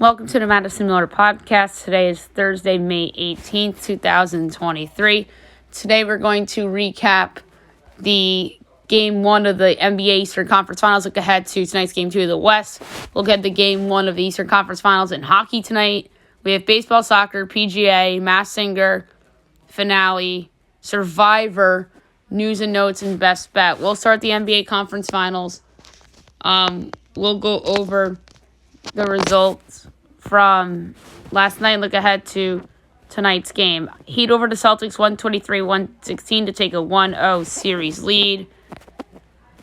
Welcome to the Madison Miller Podcast. Today is Thursday, May 18th, 2023. Today we're going to recap the Game 1 of the NBA Eastern Conference Finals. Look ahead to tonight's Game 2 of the West. We'll get the Game 1 of the Eastern Conference Finals in hockey tonight. We have baseball, soccer, PGA, Masked Singer, finale, Survivor, news and notes, and best bet. We'll start the NBA Conference Finals. We'll go over the results from last night. Look ahead to tonight's game. Heat over the Celtics 123-116 to take a 1-0 series lead.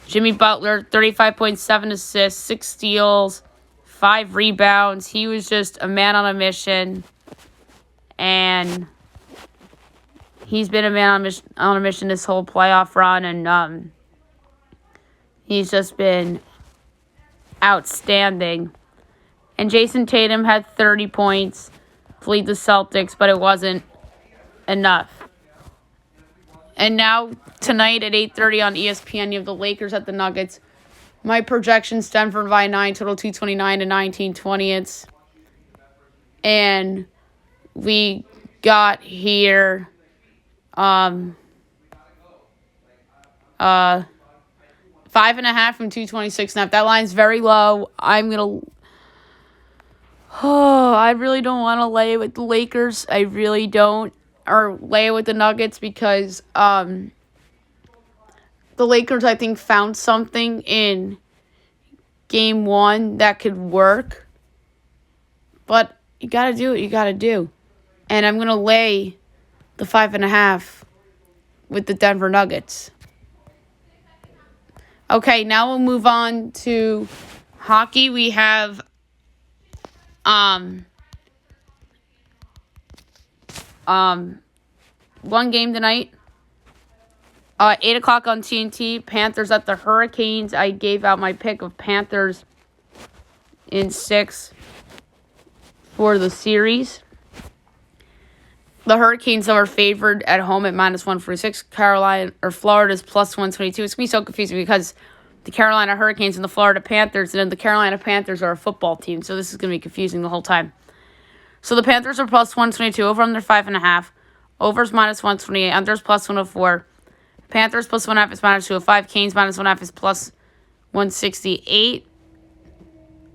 Jimmy Butler, 35.7 assists, 6 steals, 5 rebounds. He was just a man on a mission. And he's been a man on a mission this whole playoff run. And he's just been outstanding. And Jason Tatum had 30 points to lead the Celtics, but it wasn't enough. And now, tonight at 8:30 on ESPN, you have the Lakers at the Nuggets. My projections, Denver by 9, total 229 to 19/20. And we got here 5.5 from 226. Now, if that line's very low, I really don't want to lay it with the Lakers. I really don't. Or lay it with the Nuggets because the Lakers, I think, found something in Game 1 that could work. But you got to do what you got to do. And I'm going to lay the 5.5 with the Denver Nuggets. Okay, now we'll move on to hockey. We have one game tonight. 8 o'clock on TNT. Panthers at the Hurricanes. I gave out my pick of Panthers in 6 for the series. The Hurricanes are favored at home at -146. Florida's +122. It's going to be so confusing because the Carolina Hurricanes and the Florida Panthers, and then the Carolina Panthers are a football team, so this is going to be confusing the whole time. So the Panthers are +122, over under 5.5. Overs -128, unders +104. Panthers +1.5 is -205. Canes -1.5 is +168.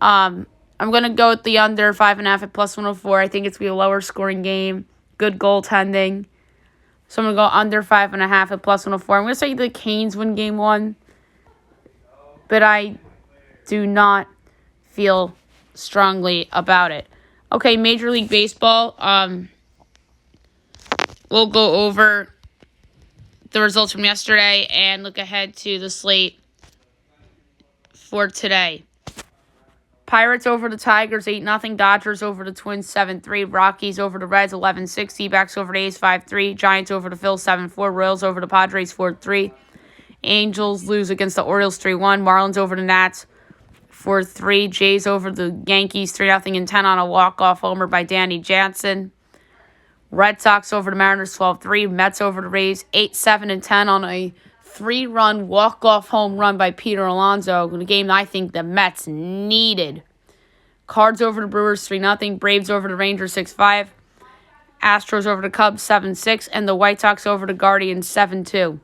I'm going to go with the under 5.5 at +104. I think it's going to be a lower scoring game. Good goaltending. So I'm going to go under 5.5 at +104. I'm going to say the Canes win Game 1. But I do not feel strongly about it. Okay, Major League Baseball. We'll go over the results from yesterday and look ahead to the slate for today. Pirates over the Tigers 8-0. Dodgers over the Twins 7-3. Rockies over the Reds 11-6. D-backs over the A's 5-3. Giants over the Phils 7-4. Royals over the Padres 4-3. Angels lose against the Orioles 3-1. Marlins over the Nats 4-3. Jays over the Yankees 3-0 and 10 on a walk-off homer by Danny Jansen. Red Sox over the Mariners 12-3. Mets over the Rays 8-7 and 10 on a 3-run walk-off home run by Peter Alonso in a game I think the Mets needed. Cards over the Brewers 3-0. Braves over the Rangers 6-5. Astros over the Cubs 7-6. And the White Sox over the Guardians 7-2.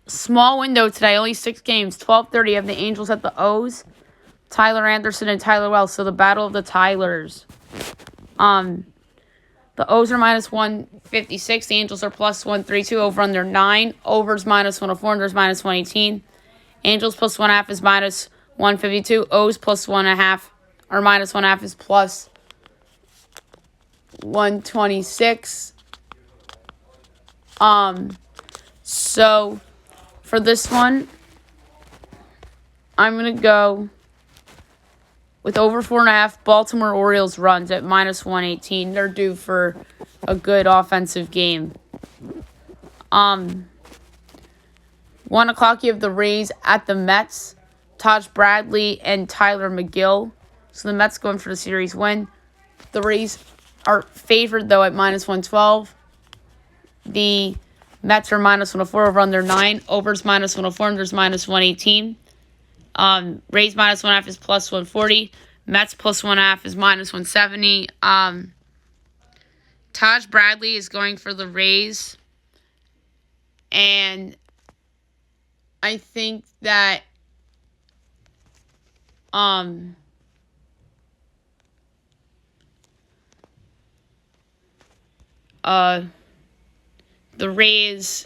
Small window today, only 6 games. 12:30 of the Angels at the O's. Tyler Anderson and Tyler Wells. So the battle of the Tylers. The O's are -156. The Angels are +132. Over under 9. Overs -104. Unders -118. Angels +1.5 is -152. O's +1.5 or -1.5 is +126. So for this one, I'm going to go with over 4.5. Baltimore Orioles runs at -118. They're due for a good offensive game. 1 o'clock, you have the Rays at the Mets. Taj Bradley and Tyler McGill. So the Mets going for the series win. The Rays are favored, though, at -112. The Mets are -104 over under 9. Overs -104, unders -118. Rays -1.5 is +140. Mets plus 1.5 is minus 170. Taj Bradley is going for the Rays. And I think that the Rays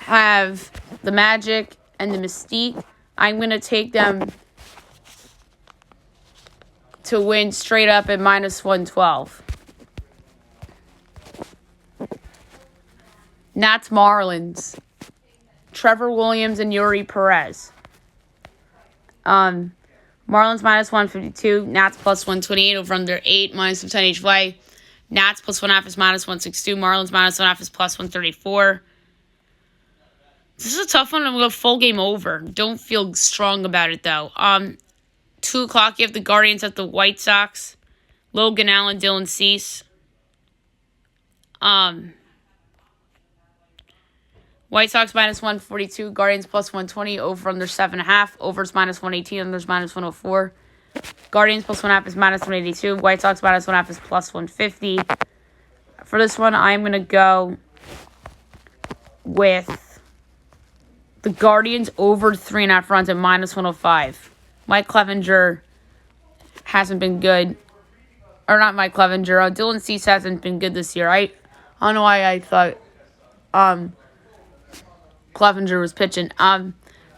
have the magic and the mystique. I'm going to take them to win straight up at minus 112. Nats Marlins. Trevor Williams and Yuri Perez. Marlins minus 152. Nats plus 128 over under 8 minus 10 each way. Nats plus 1.5 is minus 162. Marlins minus 1.5 is plus 134. This is a tough one. I'm going to go full game over. Don't feel strong about it, though. 2 o'clock, you have the Guardians at the White Sox. Logan Allen, Dylan Cease. White Sox minus 142. Guardians plus 120. Over under 7.5. Overs minus 118. Unders minus 104. Guardians plus 1.5 is minus 182. White Sox minus 1.5 is plus 150. For this one, I'm going to go with the Guardians over 3.5 runs at minus 105. Mike Clevenger hasn't been good. Or not Mike Clevenger. Dylan Cease hasn't been good this year. I don't know why I thought Clevenger was pitching.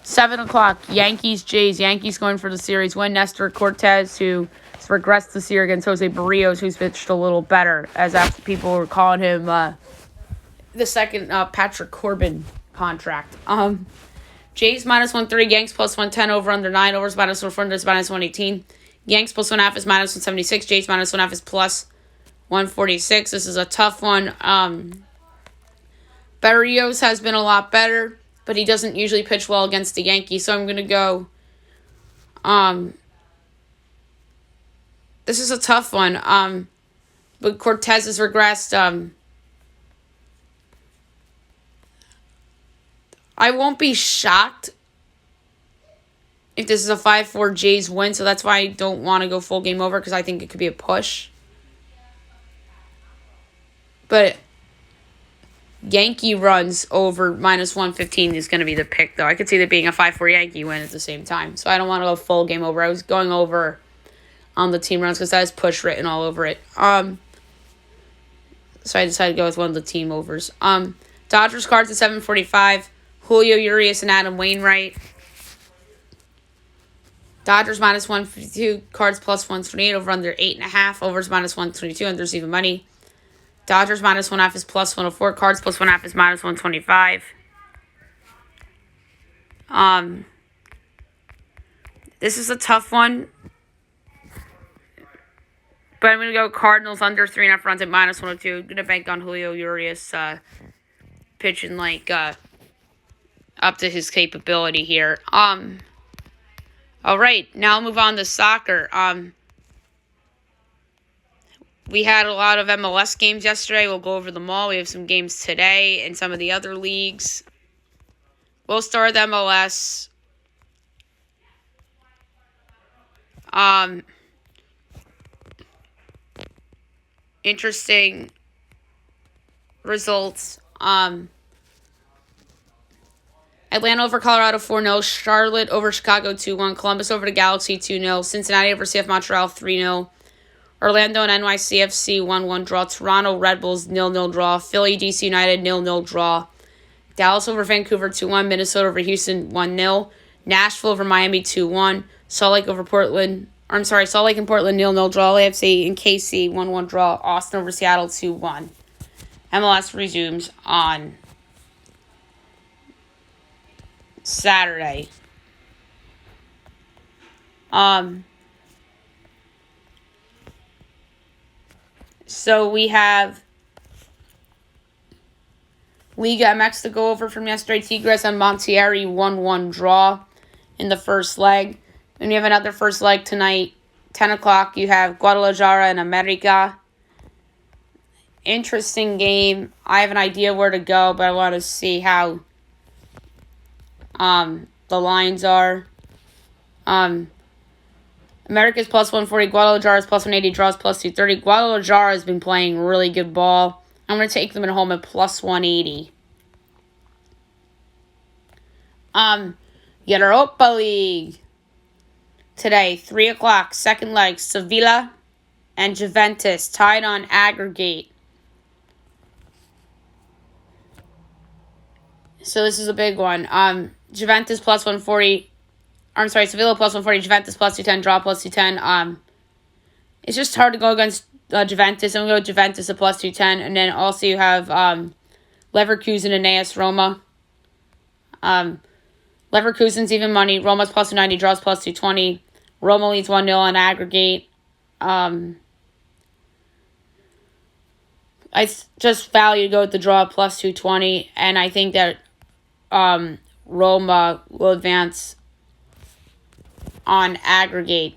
7 o'clock, Yankees, Jays. Yankees going for the series win. Nestor Cortez, who has regressed this year against Jose Barrios, who's pitched a little better, as after people were calling him the second Patrick Corbin contract. Jays minus 130, Yanks plus 110, over under 9, overs minus 140, unders minus 118. Yanks plus 1.5 is minus 176, Jays minus 1.5 is plus 146. This is a tough one. Barrios has been a lot better, but he doesn't usually pitch well against the Yankees, so I'm going to go. This is a tough one. But Cortez has regressed. I won't be shocked if this is a 5-4 Jays win, so that's why I don't want to go full game over, because I think it could be a push. But Yankee runs over minus 115 is going to be the pick, though. I could see there being a 5-4 Yankee win at the same time, so I don't want to go full game over. I was going over on the team runs because that has push written all over it. So I decided to go with one of the team overs. Dodgers Cards at 7:45. Julio Urias and Adam Wainwright. Dodgers minus 152. Cards plus 128. Over under 8.5. Overs minus 122. Unders even money. Dodgers minus 1.5 is plus 104. Cards plus 1.5 is minus 125. This is a tough one. But I'm going to go Cardinals under 3.5 runs at minus 102. I'm going to bank on Julio Urias pitching like up to his capability here. All right, now I'll move on to soccer. We had a lot of MLS games yesterday. We'll go over them all. We have some games today in some of the other leagues. We'll start with MLS. Interesting results. Atlanta over Colorado 4-0. Charlotte over Chicago 2-1. Columbus over the Galaxy 2-0. Cincinnati over CF Montreal 3-0. Orlando and NYCFC 1-1 draw. Toronto Red Bulls 0-0 draw. Philly DC United 0-0 draw. Dallas over Vancouver 2-1. Minnesota over Houston 1-0. Nashville over Miami 2-1. Salt Lake and Portland 0-0 draw. AFC and KC 1-1 draw. Austin over Seattle 2-1. MLS resumes on Saturday. So we have Liga MX to go over from yesterday. Tigres and Monterrey 1-1 draw in the first leg. Then you have another first leg tonight. 10 o'clock, you have Guadalajara and America. interesting game. I have an idea where to go, but I want to see how the lines are. America's plus 140, Guadalajara's plus 180, draws plus 230. Guadalajara has been playing really good ball. I'm going to take them at home at plus 180. Europa League. Today, 3 o'clock, second leg, Sevilla and Juventus tied on aggregate. So this is a big one. Juventus plus 140. Sevilla plus 140, Juventus plus 210, draw plus 210. It's just hard to go against Juventus. I'm going to go Juventus at plus 210. And then also you have Leverkusen and AS Roma. Leverkusen's even money. Roma's plus 290, draws plus 220. Roma leads 1-0 on aggregate. I just value to go with the draw plus 220. And I think that Roma will advance on aggregate.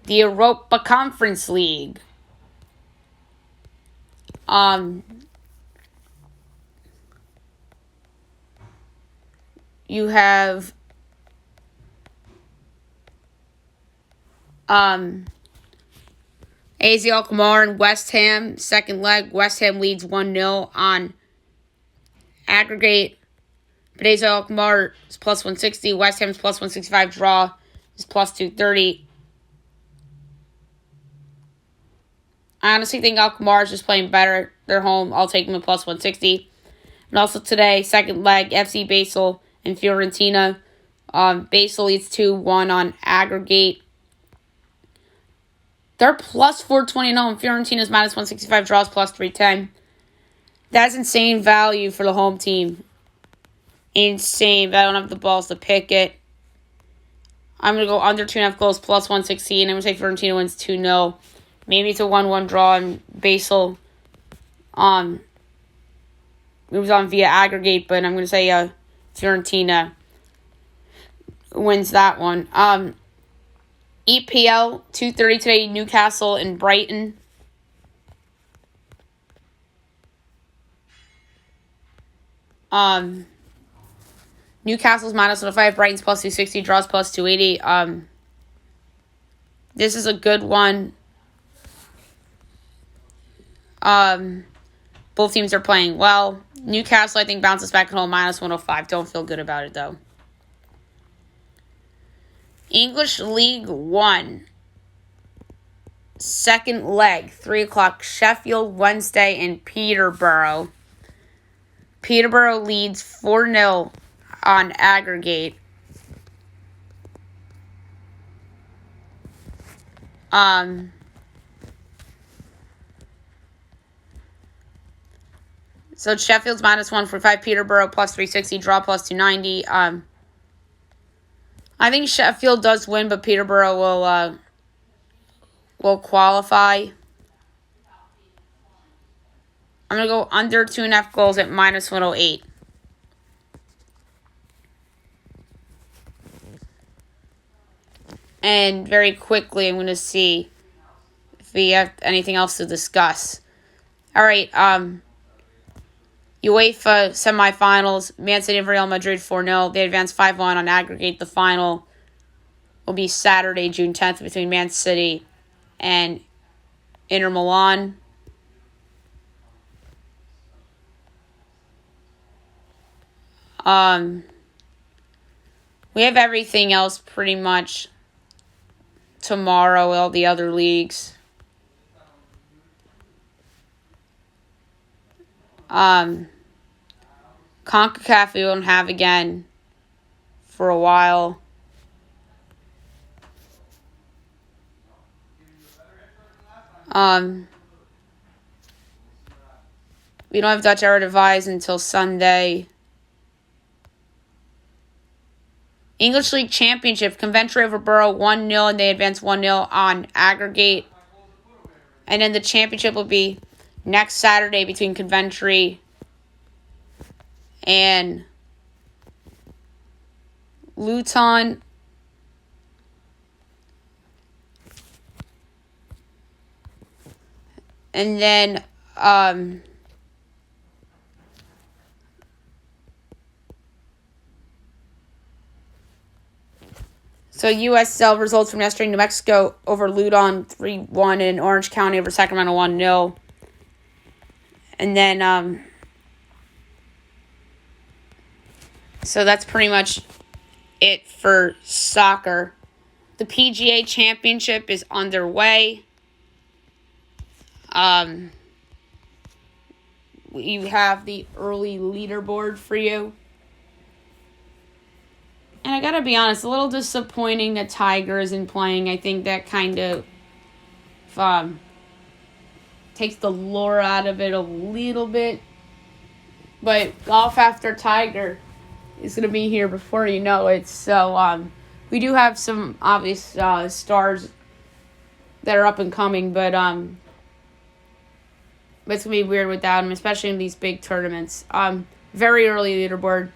The Europa Conference League. You have AZ Alkmaar and West Ham. Second leg, West Ham leads 1-0 on aggregate. But AZ Alkmaar is plus 160. West Ham's plus 165. Draw is plus 230. I honestly think Alkmaar is just playing better. They're home. I'll take them at plus 160. And also today, second leg, FC Basel and Fiorentina. Basel leads 2-1 on aggregate. They're plus 420 and Fiorentina's minus 165, draws plus 310. That's insane value for the home team. Insane, but I don't have the balls to pick it. I'm going to go under 2.5 goals plus 116. I'm going to say Fiorentina wins 2-0. Maybe it's a 1-1 draw and Basel moves on via aggregate, but I'm going to say Fiorentina wins that one. EPL, 2:30 today, Newcastle and Brighton. Newcastle's minus 105, Brighton's plus 260, draws plus 280. This is a good one. Both teams are playing well. Newcastle, I think, bounces back at home, minus 105. Don't feel good about it, though. English League One. Second leg, 3 o'clock, Sheffield Wednesday and Peterborough. Peterborough leads 4-0 on aggregate. So Sheffield's minus 145, Peterborough plus 360, draw plus 290. I think Sheffield does win, but Peterborough will qualify. I'm going to go under 2.5 goals at minus 108. And very quickly, I'm going to see if we have anything else to discuss. All right, UEFA semifinals, Man City and Real Madrid 4-0. They advance 5-1 on aggregate. The final will be Saturday, June 10th, between Man City and Inter Milan. We have everything else pretty much tomorrow, all the other leagues. CONCACAF we won't have again for a while. We don't have Dutch Eredivisie until Sunday. English League Championship, Coventry over Borough 1-0, and they advance 1-0 on aggregate. And then the championship will be next Saturday between Coventry and Luton. And then So USL results from yesterday: New Mexico over Ludon 3-1 and Orange County over Sacramento 1-0. And then so that's pretty much it for soccer. The PGA Championship is underway. We have the early leaderboard for you. And I gotta be honest, a little disappointing that Tiger isn't playing. I think that kind of takes the lure out of it a little bit. But golf after Tiger is going to be here before you know it. So we do have some obvious stars that are up and coming, but it's going to be weird without them, especially in these big tournaments. Very early leaderboard.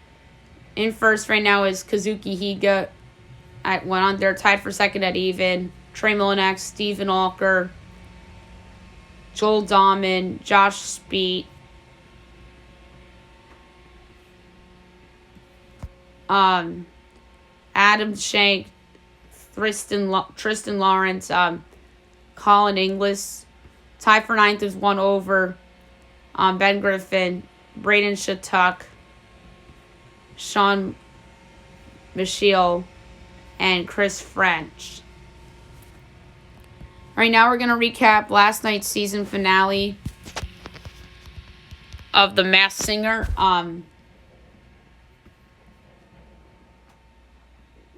In first right now is Kazuki Higa at 1 under, tied for second at even. Trey Molinak, Stephen Alker, Joel Dahman, Josh Speed, Adam Shank, Tristan Lawrence, Colin Inglis. Tied for ninth is 1 over. Ben Griffin, Braden Shattuck, Sean Michiel, and Chris French. Right now we're going to recap last night's season finale of The Masked Singer.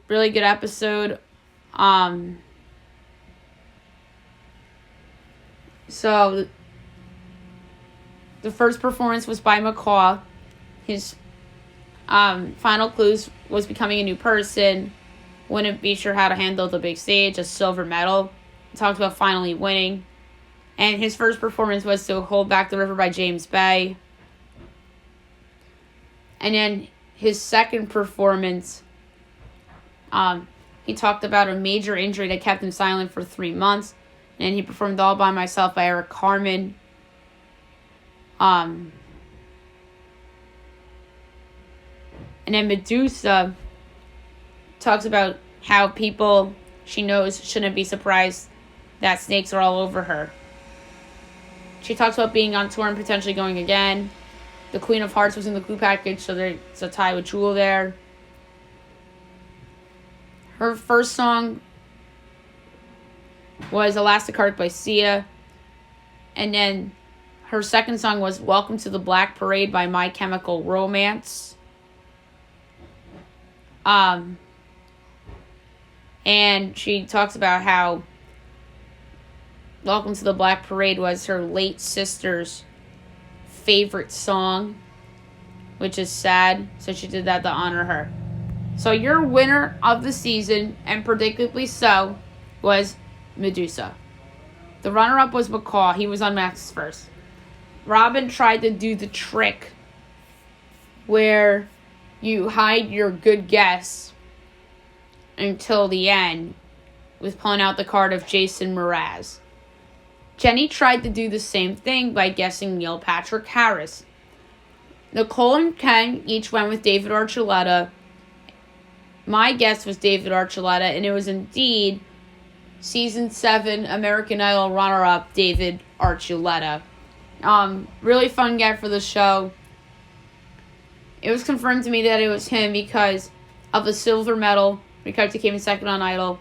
Really good episode. So the first performance was by McCaw. His final clues was becoming a new person, wouldn't be sure how to handle the big stage, a silver medal. He talked about finally winning. And his first performance was to Hold Back the River by James Bay. And then his second performance, he talked about a major injury that kept him silent for 3 months. And he performed All By Myself by Eric Carmen. And then Medusa talks about how people she knows shouldn't be surprised that snakes are all over her. She talks about being on tour and potentially going again. The Queen of Hearts was in the clue package, so there's a tie with Jewel there. Her first song was Elastic Heart by Sia. And then her second song was Welcome to the Black Parade by My Chemical Romance. And she talks about how Welcome to the Black Parade was her late sister's favorite song, which is sad, so she did that to honor her. So your winner of the season, and predictably so, was Medusa. The runner-up was McCaw. He was on Max's first. Robin tried to do the trick where you hide your good guess until the end with pulling out the card of Jason Mraz. Jenny tried to do the same thing by guessing Neil Patrick Harris. Nicole and Ken each went with David Archuleta. My guess was David Archuleta, and it was indeed Season 7 American Idol runner-up David Archuleta. Really fun guy for the show. It was confirmed to me that it was him because of the silver medal, because he came in second on Idol,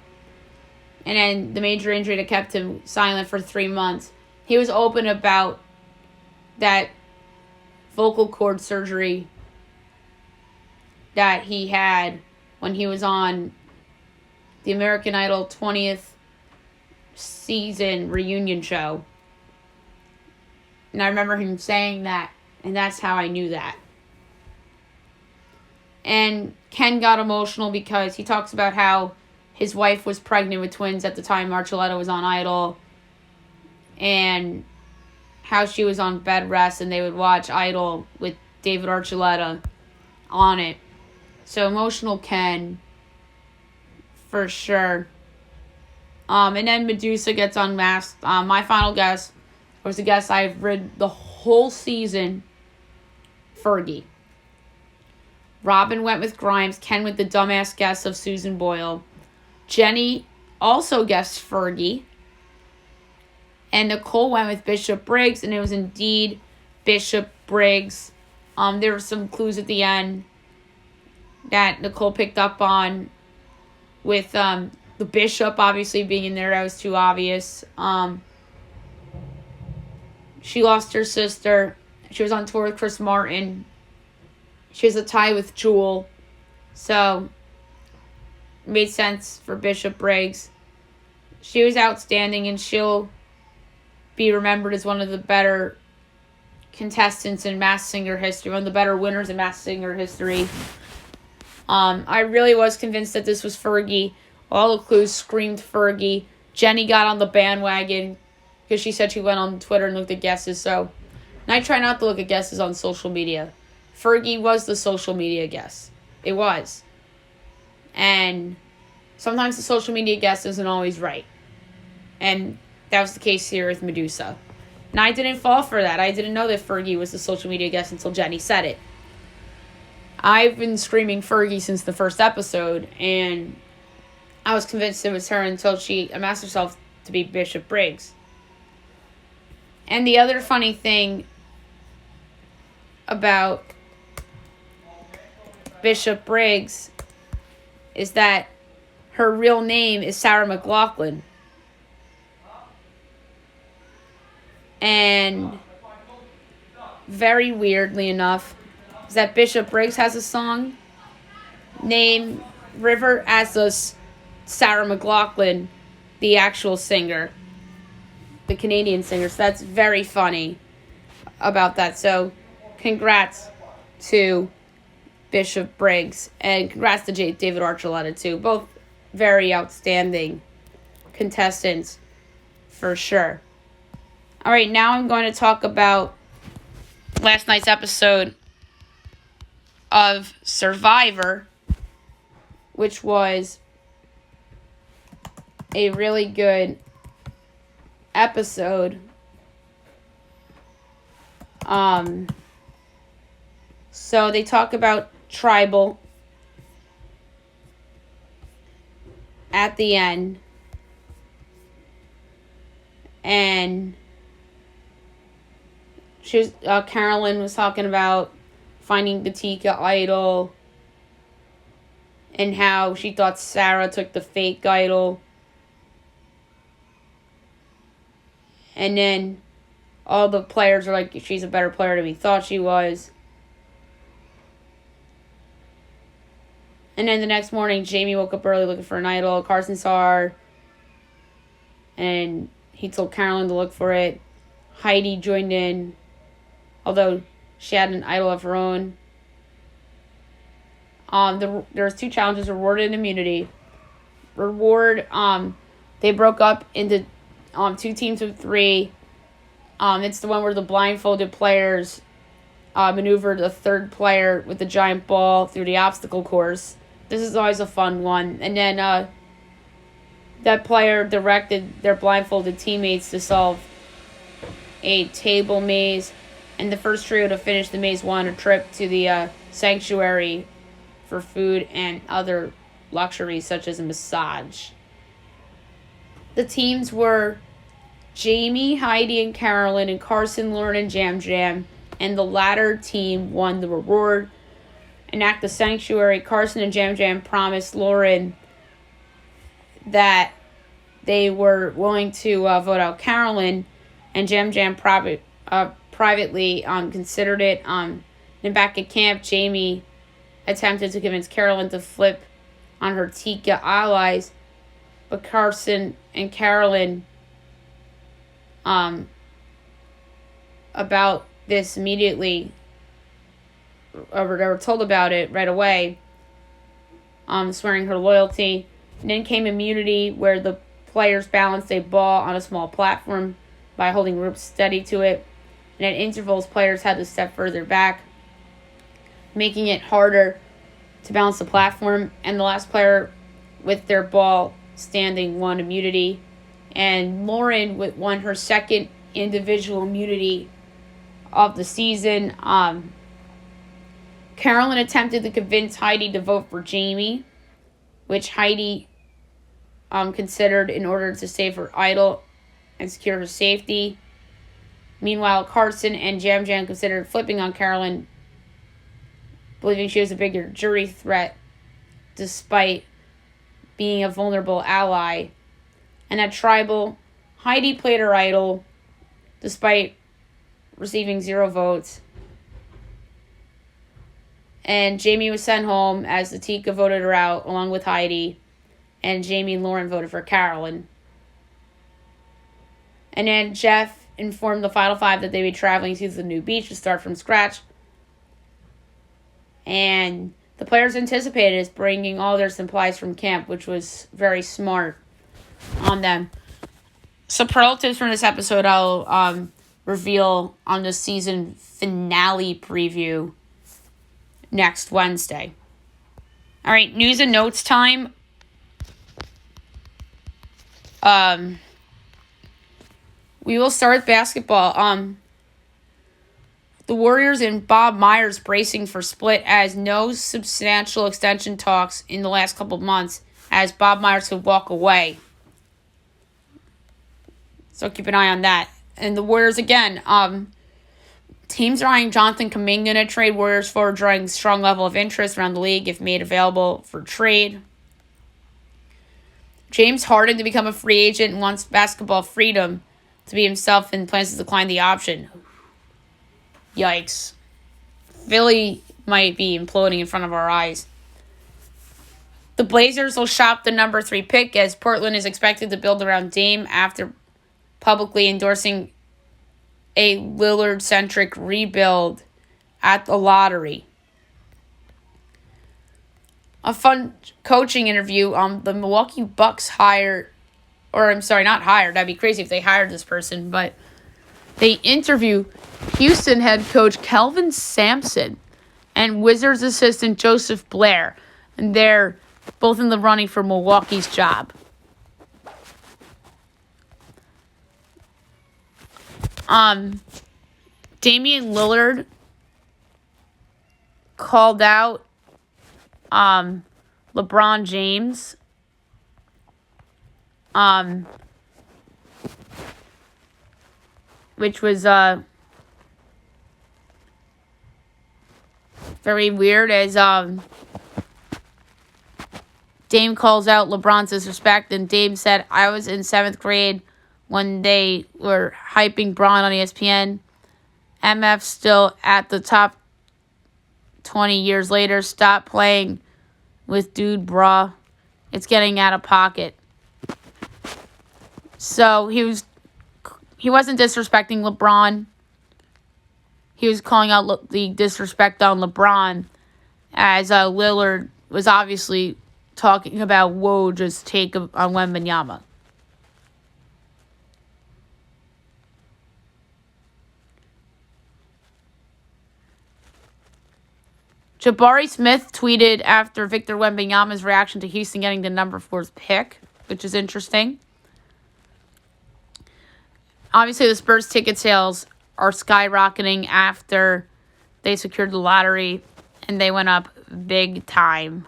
and then the major injury that kept him silent for 3 months. He was open about that vocal cord surgery that he had when he was on the American Idol 20th season reunion show. And I remember him saying that, and that's how I knew that. And Ken got emotional because he talks about how his wife was pregnant with twins at the time Archuleta was on Idol, and how she was on bed rest and they would watch Idol with David Archuleta on it. So emotional Ken, for sure. And then Medusa gets unmasked. My final guess was a guest I've read the whole season, Fergie. Robin went with Grimes. Ken with the dumbass guess of Susan Boyle. Jenny also guessed Fergie. And Nicole went with Bishop Briggs, and it was indeed Bishop Briggs. There were some clues at the end that Nicole picked up on with the Bishop obviously being in there. That was too obvious. She lost her sister. She was on tour with Chris Martin. She has a tie with Jewel. So, it made sense for Bishop Briggs. She was outstanding, and she'll be remembered as one of the better contestants in Masked Singer history, one of the better winners in Masked Singer history. I really was convinced that this was Fergie. All the clues screamed Fergie. Jenny got on the bandwagon because she said she went on Twitter and looked at guesses. And I try not to look at guesses on social media. Fergie was the social media guess. It was. And sometimes the social media guess isn't always right. And that was the case here with Medusa. And I didn't fall for that. I didn't know that Fergie was the social media guest until Jenny said it. I've been screaming Fergie since the first episode, and I was convinced it was her until she amassed herself to be Bishop Briggs. And the other funny thing about Bishop Briggs is that her real name is Sarah McLachlan. And very weirdly enough, is that Bishop Briggs has a song named River as does Sarah McLachlan, the actual singer, the Canadian singer. So that's very funny about that. So congrats to Bishop Briggs, and congrats to David Archuleta too. Both very outstanding contestants for sure. All right, now I'm going to talk about last night's episode of Survivor, which was a really good episode. So they talk about tribal at the end, and Carolyn was talking about finding the Tika idol and how she thought Sarah took the fake idol. And then all the players are like, she's a better player than we thought she was. And then the next morning, Jamie woke up early looking for an idol. Carson saw her, and he told Carolyn to look for it. Heidi joined in, although she had an idol of her own. There was 2 challenges, reward and immunity. Reward, they broke up into 2 teams of 3. It's the one where the blindfolded players maneuvered a third player with the giant ball through the obstacle course. This is always a fun one. And then that player directed their blindfolded teammates to solve a table maze. And the first trio to finish the maze won a trip to the sanctuary for food and other luxuries such as a massage. The teams were Jamie, Heidi, and Carolyn, and Carson, Lauren, and Jam Jam. And the latter team won the reward. And at the sanctuary, Carson and Jam Jam promised Lauren that they were willing to vote out Carolyn. And Jam Jam privately considered it. And back at camp, Jamie attempted to convince Carolyn to flip on her Tika allies. But Carson and Carolyn about this immediately, or they were told about it right away, swearing her loyalty. And then came immunity, where the players balanced a ball on a small platform by holding ropes steady to it. And at intervals, players had to step further back, making it harder to balance the platform. And the last player with their ball standing won immunity. And Lauren won her second individual immunity of the season. Carolyn attempted to convince Heidi to vote for Jamie, which Heidi considered in order to save her idol and secure her safety. Meanwhile, Carson and Jam Jam considered flipping on Carolyn, believing she was a bigger jury threat despite being a vulnerable ally. And at Tribal, Heidi played her idol despite receiving 0 votes. And Jamie was sent home as Latika voted her out along with Heidi. And Jamie and Lauren voted for Carolyn. And then Jeff informed the Final Five that they'd be traveling to the new beach to start from scratch. And the players anticipated as bringing all their supplies from camp, which was very smart on them. Superlatives from this episode I'll reveal on the season finale preview next Wednesday. All right, news and notes time. We will start with basketball. The Warriors and Bob Myers bracing for split as no substantial extension talks in the last couple of months as Bob Myers could walk away. So keep an eye on that. And the Warriors again, teams are eyeing Jonathan Kuminga in a trade. Warriors forward drawing strong level of interest around the league if made available for trade. James Harden to become a free agent and wants basketball freedom to be himself and plans to decline the option. Yikes. Philly might be imploding in front of our eyes. The Blazers will shop the number 3 pick as Portland is expected to build around Dame after publicly endorsing a Lillard-centric rebuild at the lottery. A fun coaching interview. The Milwaukee Bucks that'd be crazy if they hired this person, but they interview Houston head coach Kelvin Sampson and Wizards assistant Joseph Blair, and they're both in the running for Milwaukee's job. Damian Lillard called out LeBron James which was very weird as Dame calls out LeBron's disrespect, and Dame said, I was in 7th grade when they were hyping Bron on ESPN. MF still at the top 20 years later. Stop playing with dude, brah. It's getting out of pocket. So he wasn't disrespecting LeBron. He was calling out the disrespect on LeBron as Lillard was obviously talking about Woj's take on Wembanyama. Jabari Smith tweeted after Victor Wembanyama's reaction to Houston getting the number 4 pick, which is interesting. Obviously, the Spurs ticket sales are skyrocketing after they secured the lottery, and they went up big time.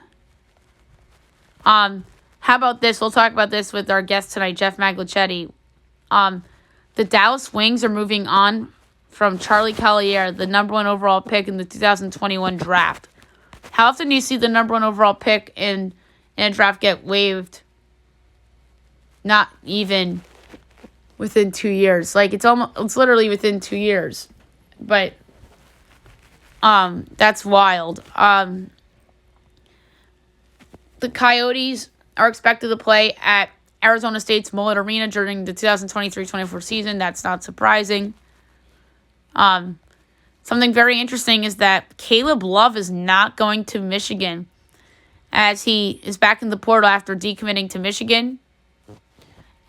How about this? We'll talk about this with our guest tonight, Jeff Maglicetti. The Dallas Wings are moving on from Charlie Collier, the number 1 overall pick in the 2021 draft. How often do you see the number 1 overall pick in a draft get waived? Not even within 2 years. Like, it's literally within 2 years. But that's wild. The Coyotes are expected to play at Arizona State's Mullet Arena during the 2023-24 season. That's not surprising. Something very interesting is that Caleb Love is not going to Michigan, as he is back in the portal after decommitting to Michigan,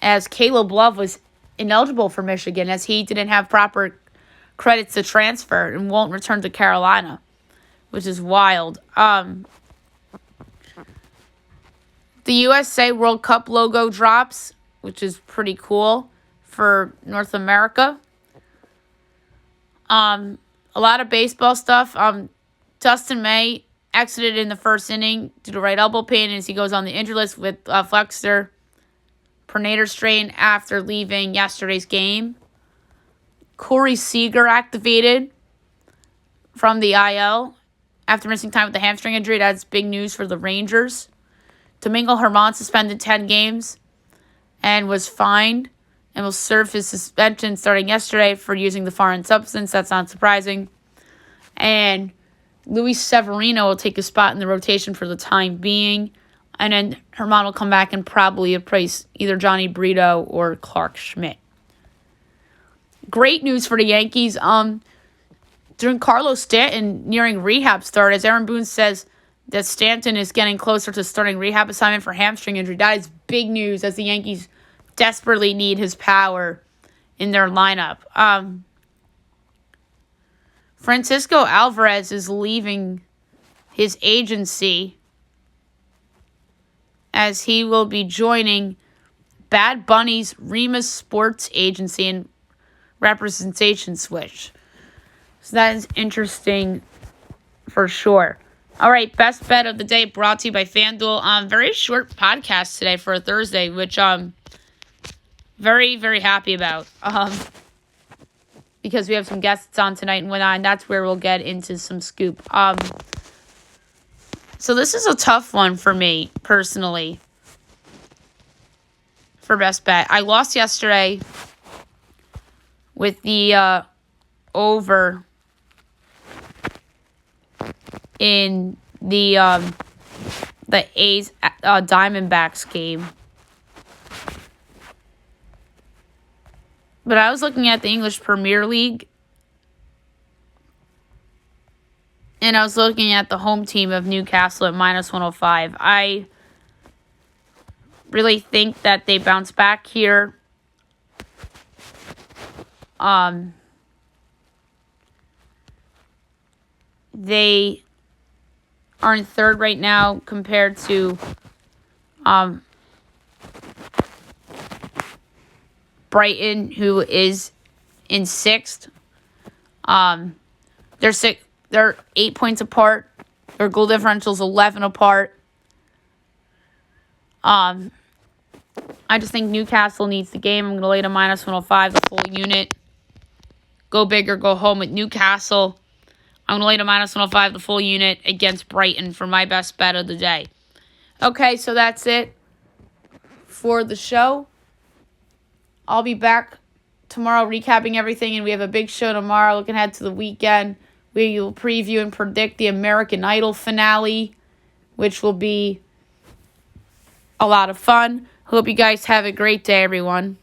as Caleb Love was ineligible for Michigan as he didn't have proper credits to transfer and won't return to Carolina, which is wild. The USA World Cup logo drops, which is pretty cool for North America. A lot of baseball stuff. Dustin May exited in the first inning due to right elbow pain as he goes on the injured list with flexor pronator strain after leaving yesterday's game. Corey Seager activated from the IL after missing time with the hamstring injury. That's big news for the Rangers. Domingo Germán suspended 10 games and was fined and will serve his suspension starting yesterday for using the foreign substance. That's not surprising. And Luis Severino will take a spot in the rotation for the time being. And then Germán will come back and probably replace either Johnny Brito or Clark Schmidt. Great news for the Yankees. During Carlos Stanton nearing rehab start, as Aaron Boone says that Stanton is getting closer to starting rehab assignment for hamstring injury. That is big news as the Yankees desperately need his power in their lineup. Francisco Alvarez is leaving his agency as he will be joining Bad Bunny's Remus Sports Agency and representation switch. So that is interesting for sure. All right, best bet of the day brought to you by FanDuel. Very short podcast today for a Thursday, which I'm very, very happy about. Because we have some guests on tonight and whatnot, and that's where we'll get into some scoop. So this is a tough one for me, personally, for best bet. I lost yesterday with the over in the A's Diamondbacks game. But I was looking at the English Premier League, and I was looking at the home team of Newcastle at minus 105. I really think that they bounce back here. They are in third right now compared to Brighton, who is in sixth. They're 8 points apart. Their goal differential's 11 apart. I just think Newcastle needs the game. I'm going to lay to minus 105, the full unit. Go big or go home with Newcastle. I'm going to lay to minus 105, the full unit against Brighton for my best bet of the day. Okay, so that's it for the show. I'll be back tomorrow recapping everything, and we have a big show tomorrow looking ahead to the weekend. We will preview and predict the American Idol finale, which will be a lot of fun. Hope you guys have a great day, everyone.